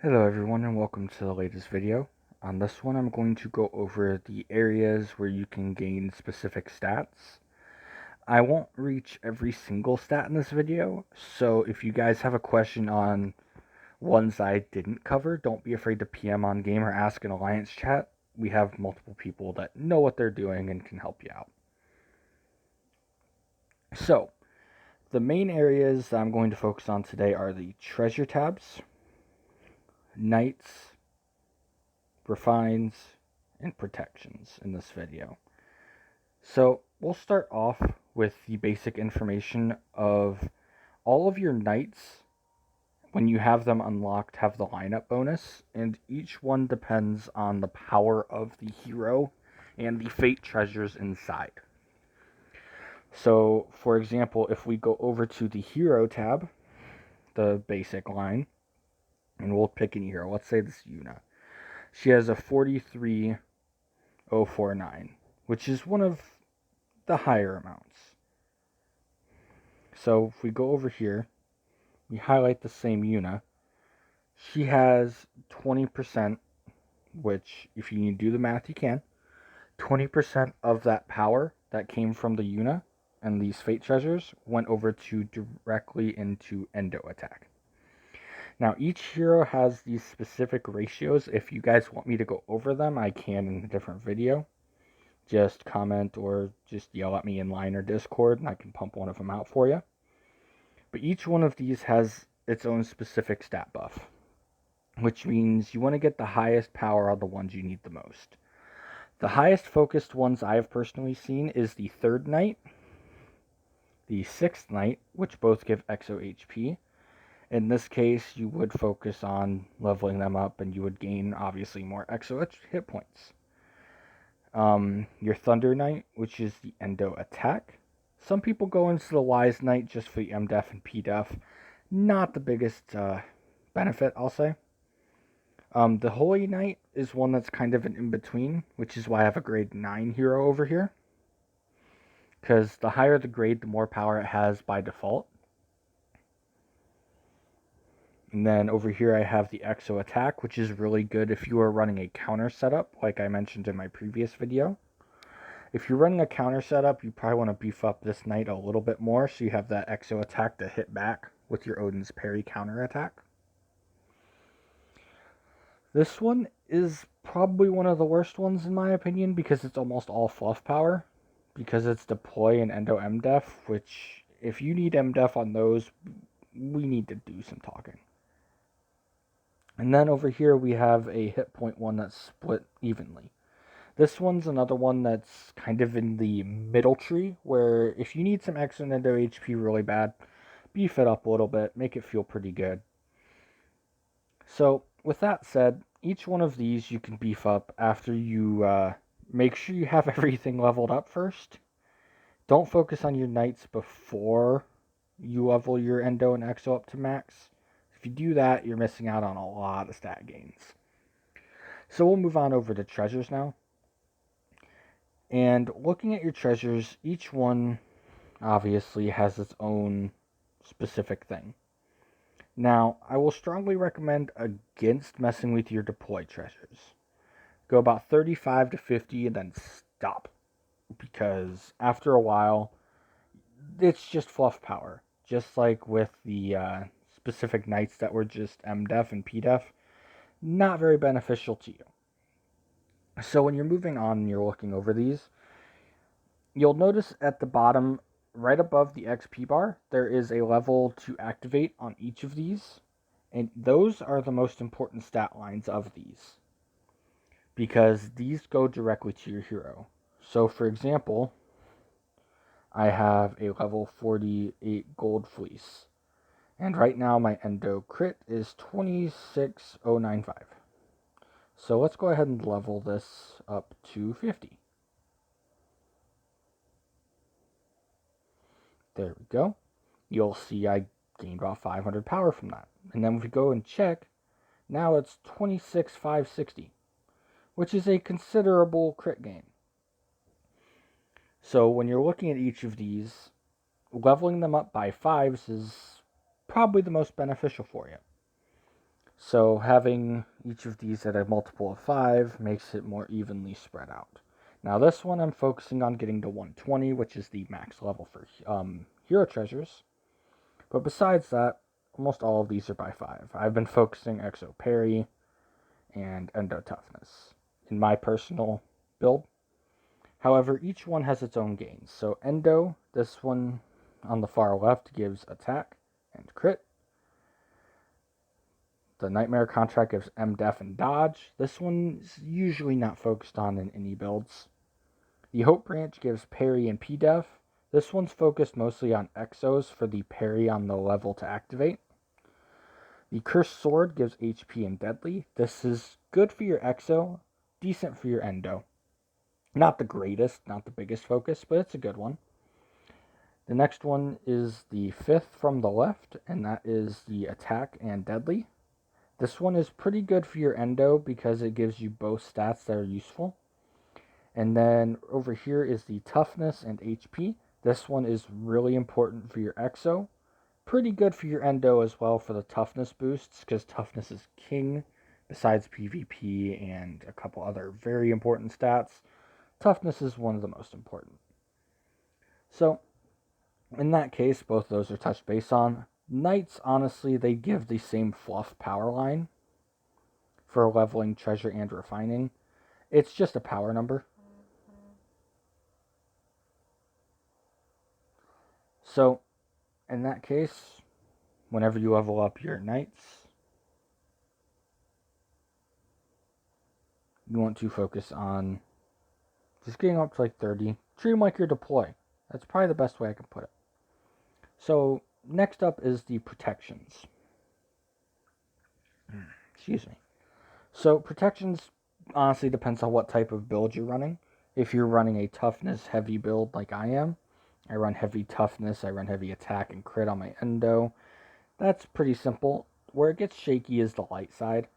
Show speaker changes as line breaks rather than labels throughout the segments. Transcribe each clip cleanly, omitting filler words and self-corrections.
Hello everyone and welcome to the latest video. On this one I'm going to go over the areas where you can gain specific stats. I won't reach every single stat in this video, so if you guys have a question on ones I didn't cover, don't be afraid to PM on game or ask in Alliance chat. We have multiple people that know what they're doing and can help you out. So, the main areas that I'm going to focus on today are the treasure tabs, knights, refines, and protections in this video. So we'll start off with the basic information of all of your knights. When you have them unlocked, have the lineup bonus, and each one depends on the power of the hero and the fate treasures inside. So, for example, if we go over to the hero tab, the basic line, and we'll pick any hero. Let's say this Yuna. She has a 43049, which is one of the higher amounts. So if we go over here, we highlight the same Yuna. She has 20%, which if you do the math, you can. 20% of that power that came from the Yuna and these fate treasures went over to directly into endo attack. Now each hero has these specific ratios. If you guys want me to go over them, I can in a different video. Just comment or just yell at me in line or Discord and I can pump one of them out for you. But each one of these has its own specific stat buff, which means you want to get the highest power on the ones you need the most. The highest focused ones I've personally seen is the 3rd Knight, the 6th Knight, which both give Exo HP. In this case, you would focus on leveling them up and you would gain, obviously, more Exo hit points. Your Thunder Knight, which is the endo attack. Some people go into the Wise Knight just for the MDef and PDef. Not the biggest benefit, I'll say. The Holy Knight is one that's kind of an in-between, which is why I have a grade 9 hero over here. Because the higher the grade, the more power it has by default. And then over here I have the Exo attack, which is really good if you are running a counter setup, like I mentioned in my previous video. If you're running a counter setup, you probably want to beef up this knight a little bit more, so you have that Exo attack to hit back with your Odin's parry counter attack. This one is probably one of the worst ones in my opinion because it's almost all fluff power. Because it's deploy and endo MDef, which if you need MDef on those, we need to do some talking. And then over here we have a hit point one that's split evenly. This one's another one that's kind of in the middle tree, where if you need some extra endo HP really bad, beef it up a little bit, make it feel pretty good. So with that said, each one of these you can beef up after you make sure you have everything leveled up first. Don't focus on your knights before you level your endo and exo up to max. If you do that, you're missing out on a lot of stat gains. So we'll move on over to treasures now. And looking at your treasures, each one obviously has its own specific thing. Now, I will strongly recommend against messing with your deploy treasures. Go about 35 to 50 and then stop. Because after a while, it's just fluff power. Just like with the specific knights that were just MDef and PDef, not very beneficial to you. So when you're moving on and you're looking over these, you'll notice at the bottom, right above the XP bar, there is a level to activate on each of these. And those are the most important stat lines of these. Because these go directly to your hero. So for example, I have a level 48 gold fleece. And right now my endo crit is 26095. So let's go ahead and level this up to 50. There we go. You'll see I gained about 500 power from that. And then if we go and check, now it's 26560, which is a considerable crit gain. So when you're looking at each of these, leveling them up by 5s is probably the most beneficial for you. So having each of these at a multiple of 5 makes it more evenly spread out. Now this one I'm focusing on getting to 120, which is the max level for hero treasures. But besides that, almost all of these are by 5. I've been focusing Exo Parry and Endo Toughness in my personal build. However, each one has its own gains. So Endo, this one on the far left, gives attack and crit. The Nightmare Contract gives MDef and dodge. This one's usually not focused on in any builds. The Hope Branch gives parry and PDef. This one's focused mostly on Exos for the parry on the level to activate. The Cursed Sword gives HP and deadly. This is good for your Exo, decent for your Endo. Not the greatest, not the biggest focus, but it's a good one. The next one is the 5th from the left, and that is the attack and deadly. This one is pretty good for your Endo because it gives you both stats that are useful. And then over here is the toughness and HP. This one is really important for your Exo. Pretty good for your Endo as well for the toughness boosts, because toughness is king. Besides PvP and a couple other very important stats, toughness is one of the most important. So, in that case, both of those are touched base on. Knights, honestly, they give the same fluff power line for leveling, treasure, and refining. It's just a power number. So, in that case, whenever you level up your knights, you want to focus on just getting up to like 30. Treat them like your deploy. That's probably the best way I can put it. So, next up is the protections. Excuse me. So, protections honestly depends on what type of build you're running. If you're running a toughness heavy build like I am, I run heavy toughness, I run heavy attack and crit on my Endo. That's pretty simple. Where it gets shaky is the light side.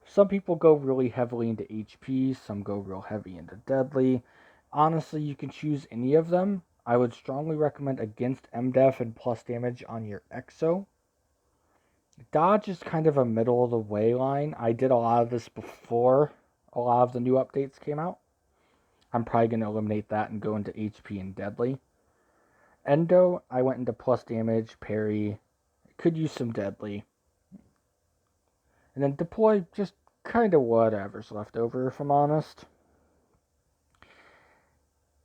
Some people go really heavily into HP, some go real heavy into deadly. Honestly, you can choose any of them. I would strongly recommend against MDef and plus damage on your Exo. Dodge is kind of a middle of the way line. I did a lot of this before a lot of the new updates came out. I'm probably going to eliminate that and go into HP and deadly. Endo, I went into plus damage, parry, could use some deadly. And then deploy, just kind of whatever's left over, if I'm honest.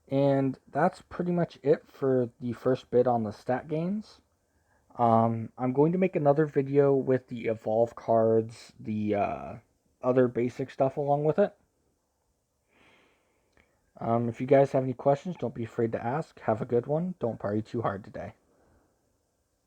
And that's pretty much it for the first bit on the stat gains. I'm going to make another video with the evolve cards, the other basic stuff along with it. If you guys have any questions, don't be afraid to ask. Have a good one. Don't party too hard today.